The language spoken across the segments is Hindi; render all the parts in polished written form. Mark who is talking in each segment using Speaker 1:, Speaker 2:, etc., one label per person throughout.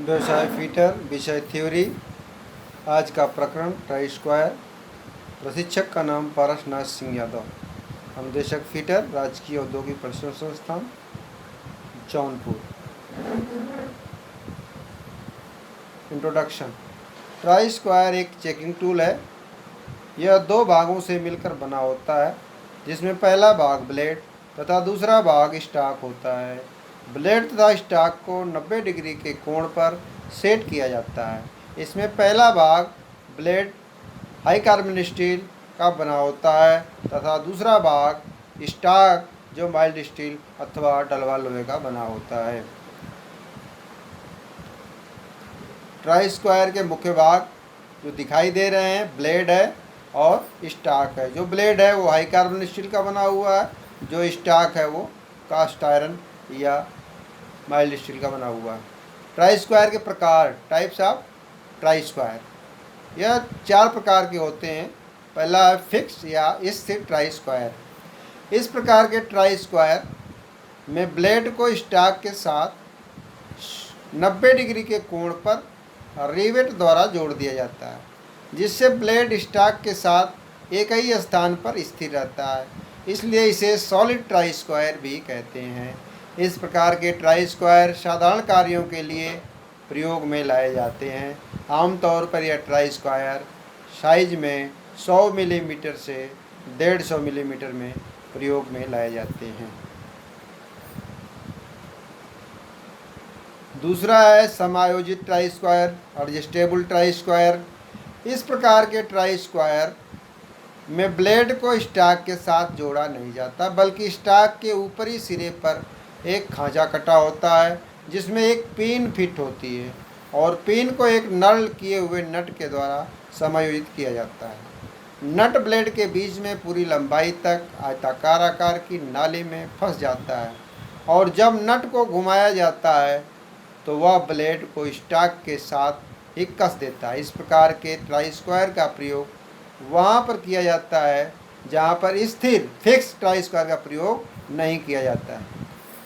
Speaker 1: व्यवसाय फीटर विषय थ्योरी। आज का प्रकरण ट्राई स्क्वायर। प्रशिक्षक का नाम पारसनाथ सिंह यादव। अनुदेशक फीटर राजकीय औद्योगिक प्रशिक्षण संस्थान जौनपुर। इंट्रोडक्शन। ट्राई स्क्वायर एक चेकिंग टूल है। यह दो भागों से मिलकर बना होता है, जिसमें पहला भाग ब्लेड तथा दूसरा भाग स्टॉक होता है। ब्लेड तथा स्टॉक को 90 डिग्री के कोण पर सेट किया जाता है। इसमें पहला भाग ब्लेड हाई कार्बन स्टील का बना होता है तथा दूसरा भाग स्टॉक जो माइल्ड स्टील अथवा डलवा लोहे का बना होता है। ट्राई स्क्वायर के मुख्य भाग जो दिखाई दे रहे हैं, ब्लेड है और स्टॉक है। जो ब्लेड है वो हाई कार्बन स्टील का बना हुआ है, जो स्टॉक है वो कास्ट आयरन या माइल्ड स्टील का बना हुआ है। ट्राई स्क्वायर के प्रकार, टाइप्स ऑफ ट्राई स्क्वायर, यह 4 प्रकार के होते हैं। पहला है फिक्स या स्थिर ट्राई स्क्वायर। इस प्रकार के ट्राई स्क्वायर में ब्लेड को स्टॉक के साथ 90 डिग्री के कोण पर रिवेट द्वारा जोड़ दिया जाता है, जिससे ब्लेड स्टॉक के साथ एक ही स्थान पर स्थिर रहता है। इसलिए इसे सॉलिड ट्राई स्क्वायर भी कहते हैं। इस प्रकार के ट्राई स्क्वायर साधारण कार्यों के लिए प्रयोग में लाए जाते हैं। आमतौर पर यह ट्राई स्क्वायर साइज में 100 मिलीमीटर से 150 मिलीमीटर में प्रयोग में लाए जाते हैं। दूसरा है समायोजित try square, adjustable try square. इस प्रकार के ट्राई स्क्वायर में ब्लेड को स्टॉक के साथ जोड़ा नहीं जाता, बल्कि स्टॉक के ऊपरी सिरे पर एक खांचा कटा होता है, जिसमें एक पिन फिट होती है और पिन को एक नल किए हुए नट के द्वारा समायोजित किया जाता है। नट ब्लेड के बीच में पूरी लंबाई तक आयताकार आकार की नाली में फंस जाता है और जब नट को घुमाया जाता है तो वह ब्लेड को स्टॉक के साथ ही कस देता है। इस प्रकार के ट्राई स्क्वायर का प्रयोग वहाँ पर किया जाता है जहाँ पर स्थिर फिक्स ट्राई स्क्वायर का प्रयोग नहीं किया जाता है।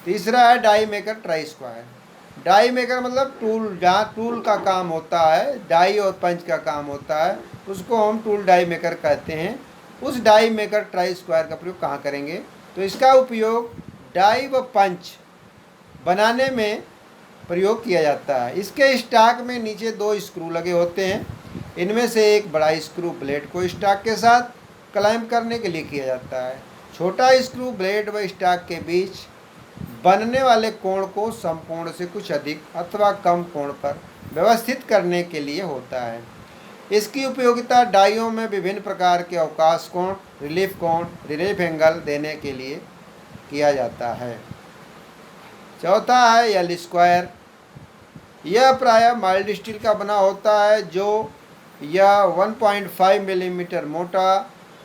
Speaker 1: तीसरा है die maker try square. Die maker मतलब टूल, जहाँ टूल का काम होता है, डाई और पंच का काम होता है, उसको हम टूल डाई मेकर कहते हैं। उस डाई मेकर ट्राई स्क्वायर का प्रयोग कहाँ करेंगे? तो इसका उपयोग डाई व पंच बनाने में प्रयोग किया जाता है। इसके स्टॉक में नीचे 2 स्क्रू लगे होते हैं। इनमें से एक बड़ा स्क्रू ब्लेड को स्टॉक के साथ क्लाइंब करने के लिए किया जाता है। छोटा स्क्रू ब्लेड व स्टॉक के बीच बनने वाले कोण को समकोण से कुछ अधिक अथवा कम कोण पर व्यवस्थित करने के लिए होता है। इसकी उपयोगिता डाइयों में विभिन्न प्रकार के अवकाश कोण, रिलीफ एंगल देने के लिए किया जाता है। चौथा है एल स्क्वायर। यह प्रायः माइल्ड स्टील का बना होता है, जो यह 1.5 मिलीमीटर मोटा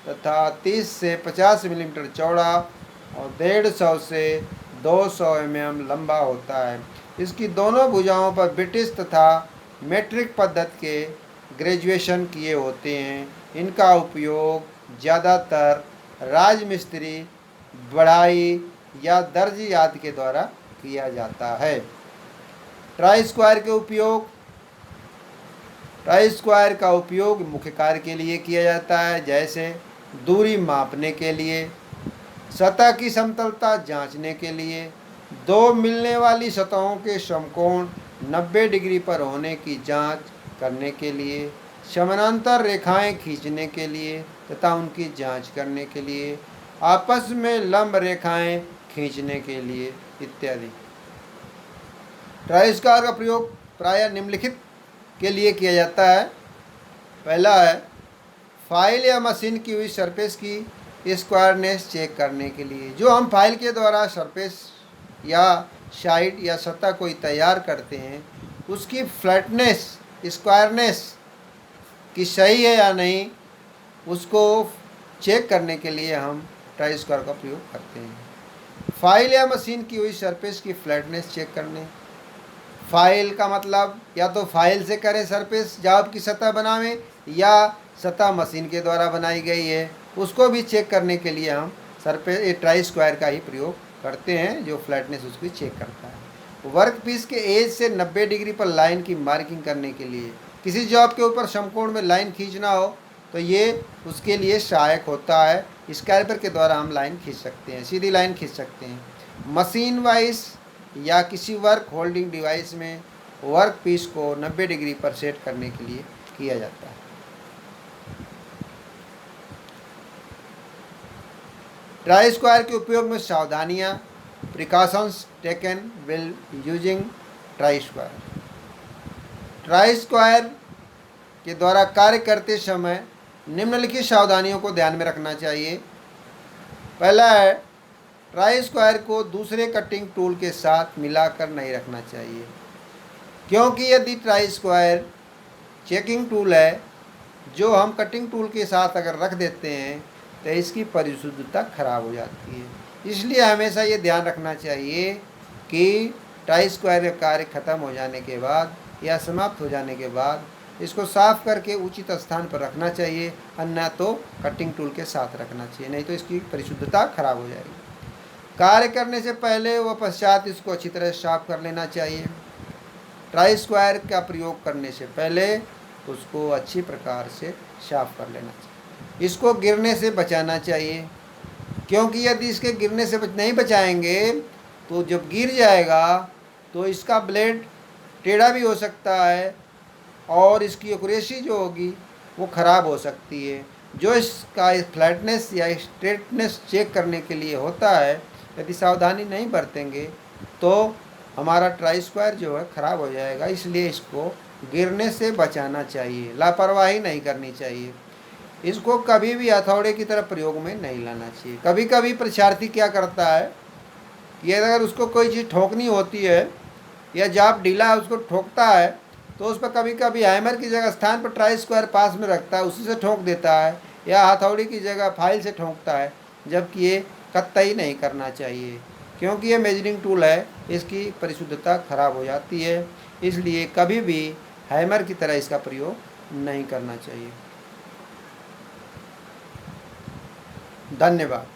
Speaker 1: तथा 30 से 50 मिलीमीटर चौड़ा और 150 से 200 लंबा होता है। इसकी दोनों भुजाओं पर ब्रिटिश तथा मेट्रिक पद्धति के ग्रेजुएशन किए होते हैं। इनका उपयोग ज़्यादातर राजमिस्त्री, बढ़ाई या दर्जी आदि के द्वारा किया जाता है। ट्राई स्क्वायर के उपयोग, ट्राई स्क्वायर का उपयोग मुख्य कार्य के लिए किया जाता है, जैसे दूरी मापने के लिए, सतह की समतलता जांचने के लिए, 2 मिलने वाली सतहों के समकोण 90 डिग्री पर होने की जांच करने के लिए, समानांतर रेखाएं खींचने के लिए तथा उनकी जांच करने के लिए, आपस में लंब रेखाएं खींचने के लिए इत्यादि। ट्राई स्क्वायर का प्रयोग प्रायः निम्नलिखित के लिए किया जाता है। पहला है फाइल या मशीन की हुई सरफेस की स्क्वायरनेस चेक करने के लिए। जो हम फाइल के द्वारा सरफेस या साइड या सतह कोई तैयार करते हैं, उसकी फ्लैटनेस, स्क्वायरनेस की सही है या नहीं, उसको चेक करने के लिए हम ट्राई स्क्वायर का प्रयोग करते हैं। फाइल या मशीन की हुई सरफेस की फ्लैटनेस चेक करने। फाइल का मतलब या तो फाइल से करें सरफेस, जहाँ आपकी सतह बनावें, या सतह मशीन के द्वारा बनाई गई है, उसको भी चेक करने के लिए हम सरफेस ट्राई स्क्वायर का ही प्रयोग करते हैं, जो फ्लैटनेस उसकी चेक करता है। वर्कपीस के एज से 90 डिग्री पर लाइन की मार्किंग करने के लिए। किसी जॉब के ऊपर समकोण में लाइन खींचना हो तो ये उसके लिए सहायक होता है। स्कैल्पर के द्वारा हम लाइन खींच सकते हैं, सीधी लाइन खींच सकते हैं। मशीन वाइज या किसी वर्क होल्डिंग डिवाइस में वर्कपीस को 90 डिग्री पर सेट करने के लिए किया जाता है। ट्राई स्क्वायर के उपयोग में सावधानियाँ, precautions taken will using try square. Try square के द्वारा कार्य करते समय निम्नलिखित सावधानियों को ध्यान में रखना चाहिए। पहला है, ट्राई स्क्वायर को दूसरे कटिंग टूल के साथ मिलाकर नहीं रखना चाहिए, क्योंकि यदि ट्राई स्क्वायर चेकिंग टूल है जो हम कटिंग टूल के साथ अगर रख देते हैं तो इसकी परिशुद्धता खराब हो जाती है। इसलिए हमेशा ये ध्यान रखना चाहिए कि ट्राई स्क्वायर का कार्य खत्म हो जाने के बाद या समाप्त हो जाने के बाद इसको साफ करके उचित स्थान पर रखना चाहिए, अन्य तो कटिंग टूल के साथ रखना चाहिए, नहीं तो इसकी परिशुद्धता खराब हो जाएगी। कार्य करने से पहले व पश्चात इसको अच्छी तरह साफ कर लेना चाहिए। ट्राई स्क्वायर का प्रयोग करने से पहले उसको अच्छी प्रकार से साफ कर लेना चाहिए। इसको गिरने से बचाना चाहिए, क्योंकि यदि इसके गिरने से नहीं बचाएंगे तो जब गिर जाएगा तो इसका ब्लेड टेढ़ा भी हो सकता है और इसकी एक्यूरेसी जो होगी वो ख़राब हो सकती है। जो इसका फ्लैटनेस या स्ट्रेटनेस चेक करने के लिए होता है, यदि सावधानी नहीं बरतेंगे तो हमारा ट्राई स्क्वायर जो है ख़राब हो जाएगा। इसलिए इसको गिरने से बचाना चाहिए, लापरवाही नहीं करनी चाहिए। इसको कभी भी हथौड़े की तरह प्रयोग में नहीं लाना चाहिए। कभी कभी परीक्षार्थी क्या करता है, ये अगर उसको कोई चीज़ ठोकनी होती है या जाप ढीला है उसको ठोकता है तो उस पर कभी कभी हैमर की जगह स्थान पर ट्राई स्क्वायर पास में रखता है, उसी से ठोक देता है, या हथौड़ी की जगह फाइल से ठोकता है, जबकि ये कतई नहीं करना चाहिए, क्योंकि ये मेजरिंग टूल है, इसकी परिशुद्धता खराब हो जाती है। इसलिए कभी भी हैमर की तरह इसका प्रयोग नहीं करना चाहिए। धन्यवाद।